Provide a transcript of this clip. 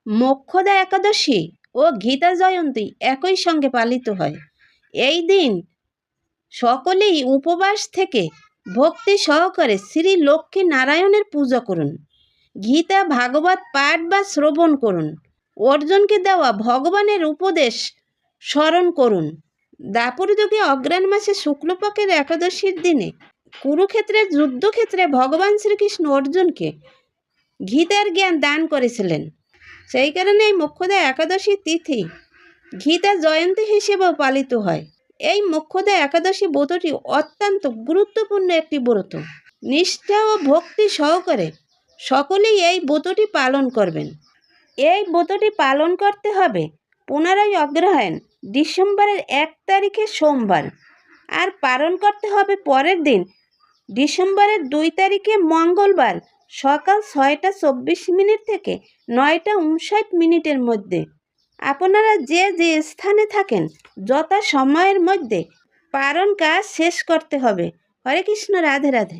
মোক্ষদা একাদশী ও গীতা জয়ন্তী একই সঙ্গে পালিত হয়। এই দিন সকলেই উপবাস থেকে ভক্তি সহকারে শ্রী লক্ষ্মী নারায়ণের পূজা করুন। গীতা ভাগবত পাঠ বা শ্রবণ করুন। অর্জুনকে দেওয়া ভগবানের উপদেশ স্মরণ করুন। দাপর যুগে অগ্রহায়ণ মাসে শুক্লপক্ষের একাদশীর দিনে কুরুক্ষেত্রের যুদ্ধক্ষেত্রে ভগবান শ্রীকৃষ্ণ অর্জুনকে গীতার জ্ঞান দান করেছিলেন। সেই কারণে এই মোক্ষদা একাদশী তিথি গীতা জয়ন্তী হিসেবেও পালিত হয়। এই মোক্ষদা একাদশী ব্রতটি অত্যন্ত গুরুত্বপূর্ণ একটি ব্রত। নিষ্ঠা ও ভক্তি সহকারে সকলেই এই ব্রতটি পালন করবেন। এই ব্রতটি পালন করতে হবে 15ই অগ্রহায়ণ ডিসেম্বরের 1 তারিখে সোমবার, আর পালন করতে হবে পরের দিন ডিসেম্বরের 2 তারিখে মঙ্গলবার সকাল 6টা 24 মিনিট থেকে 9টা 59 মিনিটের মধ্যে। আপনারা যে যে স্থানে থাকেন যথা সময়ের মধ্যে পালন কাজ শেষ করতে হবে। হরে কৃষ্ণ, রাধে রাধে।